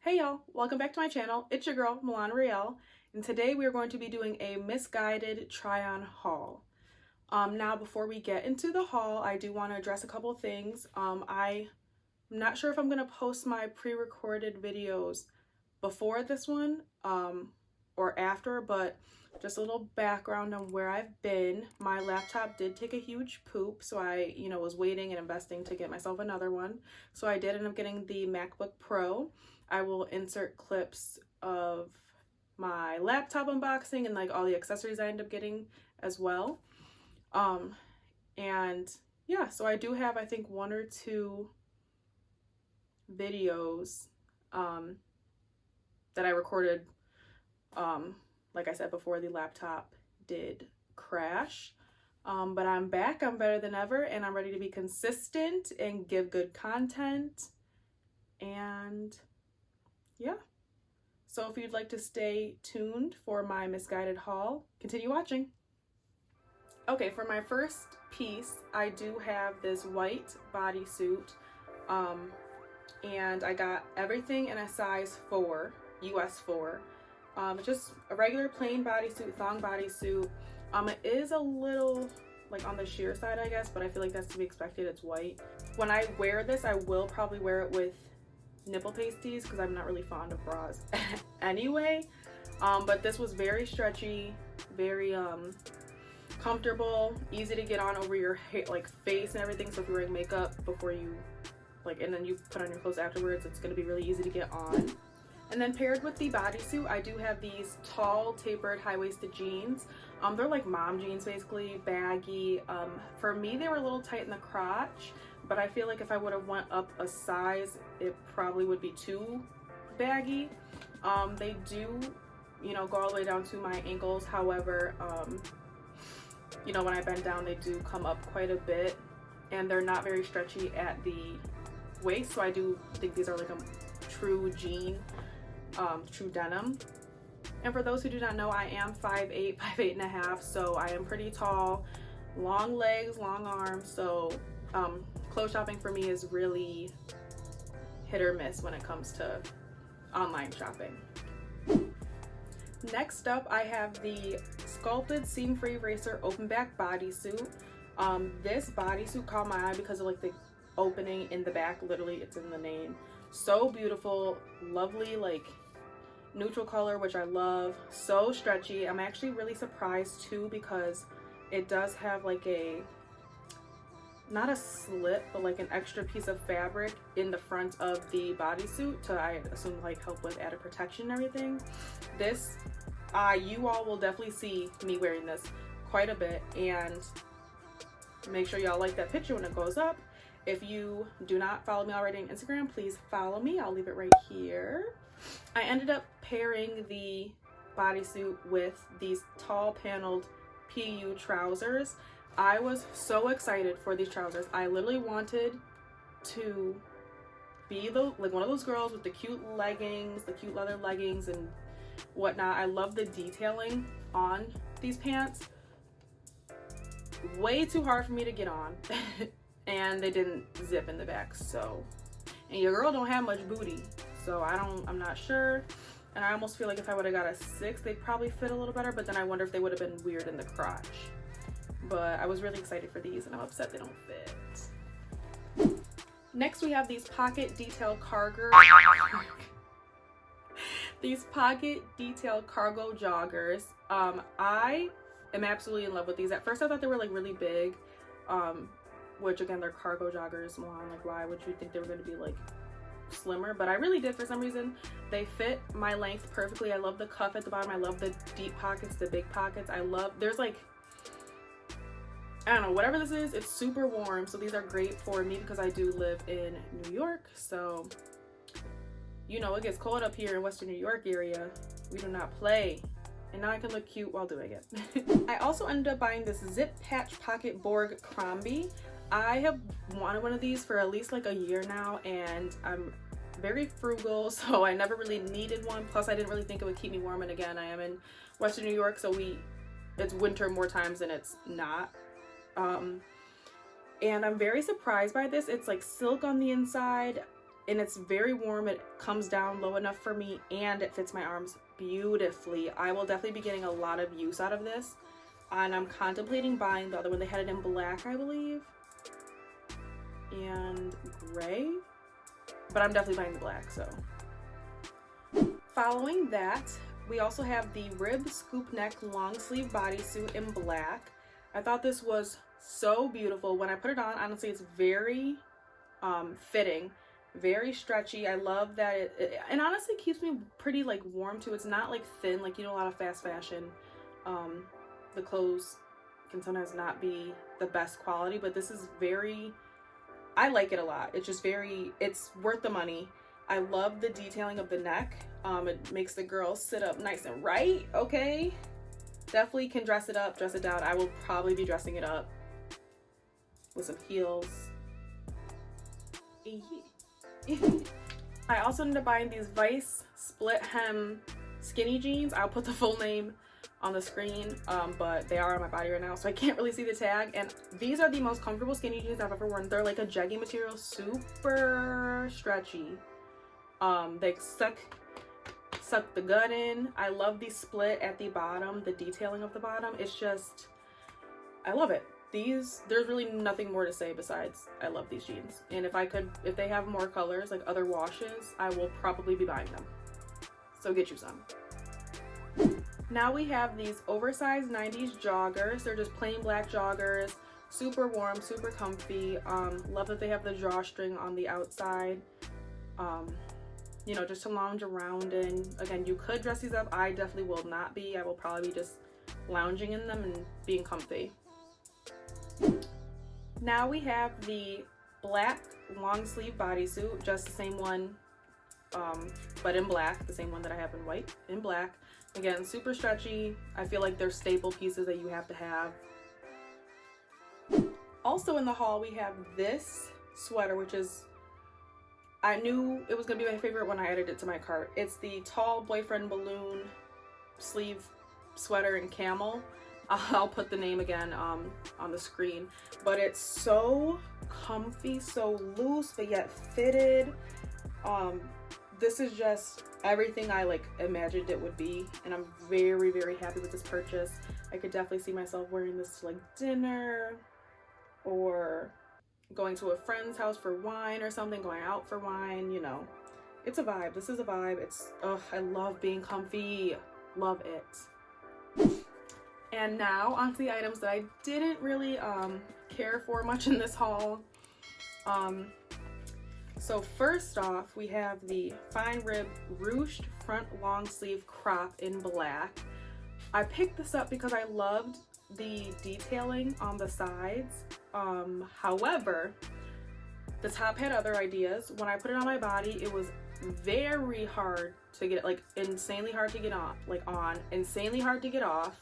Hey y'all, welcome back to my channel. It's your girl, Milan Ri'Elle, and today we are going to be doing a Missguided try-on haul. Now before we get into the haul, I do want to address a couple of things. I'm not sure if I'm going to post my pre-recorded videos before this one or after, but just a little background on where I've been. My laptop did take a huge poop, so I was waiting and investing to get myself another one. So I did end up getting the MacBook Pro. I will insert clips of my laptop unboxing and like all the accessories I end up getting as well. And yeah, so I do have, I think, one or two videos that I recorded, like I said before, the laptop did crash. But I'm back, I'm better than ever, and I'm ready to be consistent and give good content. And yeah, so if you'd like to stay tuned for my Missguided haul, continue watching. Okay, for my first piece, I do have this white bodysuit, and I got everything in a size 4, US 4. Just a regular plain bodysuit, thong bodysuit. It is a little like on the sheer side, I guess, but I feel like that's to be expected. It's white. When I wear this, I will probably wear it with nipple pasties because I'm not really fond of bras anyway. But this was very stretchy, very comfortable, easy to get on over your hair, like face and everything. So if you're wearing makeup before you and then you put on your clothes afterwards, it's going to be really easy to get on. And then paired with the bodysuit, I do have these tall, tapered, high-waisted jeans. They're like mom jeans, basically, baggy. For me, they were a little tight in the crotch, but I feel like if I would have went up a size, it probably would be too baggy. They do, go all the way down to my ankles. However, when I bend down, they do come up quite a bit, and they're not very stretchy at the waist. So I do think these are like a true jean. True denim. And for those who do not know, I am 5'8", 5'8.5", so I am pretty tall, long legs, long arms. So clothes shopping for me is really hit or miss when it comes to online shopping. Next up, I have the Sculpted seam-free racer open back bodysuit. This bodysuit caught my eye because of like the opening in the back. Literally, it's in the name. So beautiful, lovely, like neutral color, which I love. So stretchy. I'm actually really surprised too because it does have like not a slip, but like an extra piece of fabric in the front of the bodysuit to, I assume, like help with added protection and everything. This, you all will definitely see me wearing this quite a bit, and make sure y'all like that picture when it goes up. If you do not follow me already on Instagram, please follow me. I'll leave it right here. I ended up pairing the bodysuit with these tall paneled PU trousers. I was so excited for these trousers. I literally wanted to be like one of those girls with the cute leggings, the cute leather leggings and whatnot. I love the detailing on these pants. Way too hard for me to get on. And they didn't zip in the back, so, and your girl don't have much booty, so I'm not sure. And I almost feel like if I would have got a 6, they'd probably fit a little better, but then I wonder if they would have been weird in the crotch. But I was really excited for these, and I'm upset they don't fit. Next, we have these pocket detail cargo joggers. I am absolutely in love with these. At first I thought they were like really big, which again, they're cargo joggers. Milan, like, why would you think they were going to be like slimmer? But I really did for some reason. They fit my length perfectly. I love the cuff at the bottom. I love the deep pockets, the big pockets. There's like, I don't know, whatever this is, it's super warm. So these are great for me because I do live in New York. So, it gets cold up here in Western New York area. We do not play. And now I can look cute while doing it. I also ended up buying this zip patch pocket Borg Crombie. I have wanted one of these for at least like a year now, and I'm very frugal, so I never really needed one. Plus, I didn't really think it would keep me warm, and again, I am in Western New York, so it's winter more times than it's not. And I'm very surprised by this. It's like silk on the inside. and it's very warm. It comes down low enough for me, and it fits my arms beautifully. I will definitely be getting a lot of use out of this, and I'm contemplating buying the other one. They had it in black, I believe, and gray, but I'm definitely buying the black. So following that, we also have the rib scoop neck long sleeve bodysuit in black. I thought this was so beautiful. When I put it on, honestly, it's very fitting, very stretchy. I love that it and honestly keeps me pretty like warm too. It's not like thin, like, you know, a lot of fast fashion, the clothes can sometimes not be the best quality, but this is very, I like it a lot. It's just very, it's worth the money. I love the detailing of the neck. It makes the girl sit up nice and right. Okay, definitely can dress it up, dress it down. I will probably be dressing it up with some heels. I also ended up buying these Vice split hem skinny jeans. I'll put the full name on the screen, but they are on my body right now, so I can't really see the tag. And these are the most comfortable skinny jeans I've ever worn. They're like a jegging material, super stretchy. They suck the gut in. I love the split at the bottom, the detailing of the bottom. It's just, I love it. These, there's really nothing more to say besides I love these jeans. And if they have more colors, like other washes, I will probably be buying them. So get you some. Now we have these oversized 90s joggers. They're just plain black joggers, super warm, super comfy. Love that they have the drawstring on the outside. You know, just to lounge around in. Again, you could dress these up. I definitely will not be. I will probably be just lounging in them and being comfy. Now we have the black long sleeve bodysuit, just the same one, but in black, the same one that I have in white, in black. Again, super stretchy. I feel like they're staple pieces that you have to have. Also in the haul, we have this sweater, which is, I knew it was gonna be my favorite when I added it to my cart. It's the tall boyfriend balloon sleeve sweater in camel. I'll put the name again on the screen, but it's so comfy, so loose, but yet fitted. This is just everything I like imagined it would be, and I'm very, very happy with this purchase. I could definitely see myself wearing this to like dinner, or going to a friend's house for wine or something, going out for wine, you know. It's a vibe. This is a vibe. It's, ugh, I love being comfy. Love it. And now onto the items that I didn't really care for much in this haul. So first off, we have the fine rib ruched front long sleeve crop in black. I picked this up because I loved the detailing on the sides. However, the top had other ideas. When I put it on my body, it was very hard to get, like insanely hard to get on, insanely hard to get off.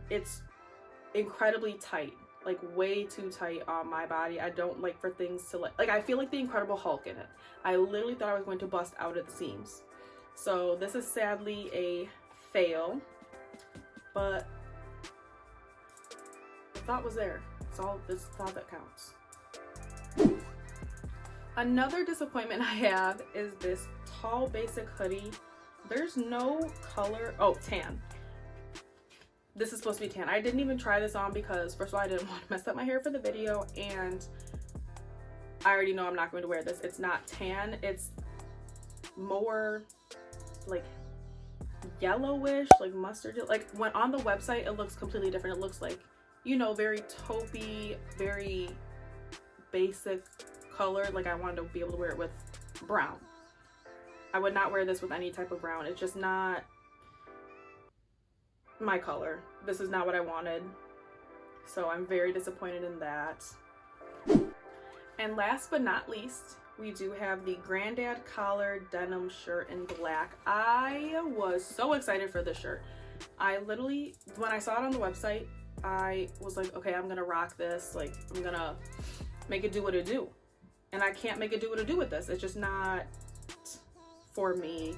It's incredibly tight, like way too tight on my body. I don't like for things to like I feel like the Incredible Hulk in it. I literally thought I was going to bust out at the seams. So this is sadly a fail, but the thought was there. It's all this thought that counts. Another disappointment I have is this tall basic hoodie. There's no color. Oh, tan. This is supposed to be tan. I didn't even try this on because, first of all, I didn't want to mess up my hair for the video, and I already know I'm not going to wear this. It's not tan. It's more like yellowish, like mustard. Like when on the website, it looks completely different. It looks like, you know, very taupey, very basic color. Like I wanted to be able to wear it with brown. I would not wear this with any type of brown. It's just not my color. This is not what I wanted. So I'm very disappointed in that. And last but not least, we do have the Grandad collared denim shirt in black. I was so excited for this shirt. I literally, when I saw it on the website, I was like, okay, I'm gonna rock this. Like, I'm gonna make it do what it do. And I can't make it do what it do with this. It's just not for me.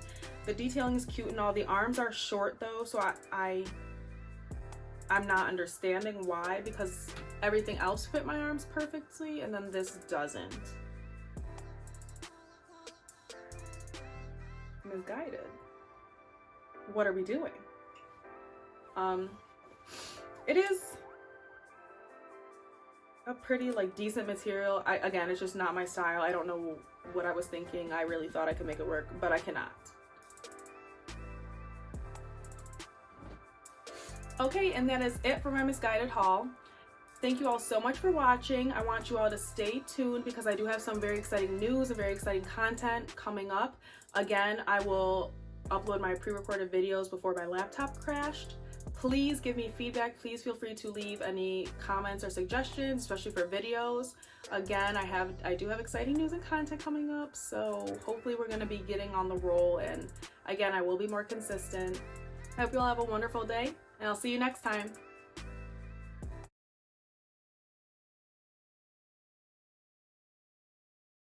The detailing is cute and all. The arms are short though, so I'm not understanding why, because everything else fit my arms perfectly and then this doesn't. Missguided. What are we doing? It is a pretty like decent material. Again, it's just not my style. I don't know what I was thinking. I really thought I could make it work, but I cannot. Okay, and that is it for my Missguided haul. Thank you all so much for watching. I want you all to stay tuned because I do have some very exciting news and very exciting content coming up. Again, I will upload my pre-recorded videos before my laptop crashed. Please give me feedback. Please feel free to leave any comments or suggestions, especially for videos. Again, I do have exciting news and content coming up, so hopefully we're going to be getting on the roll, and again, I will be more consistent. I hope you all have a wonderful day, and I'll see you next time.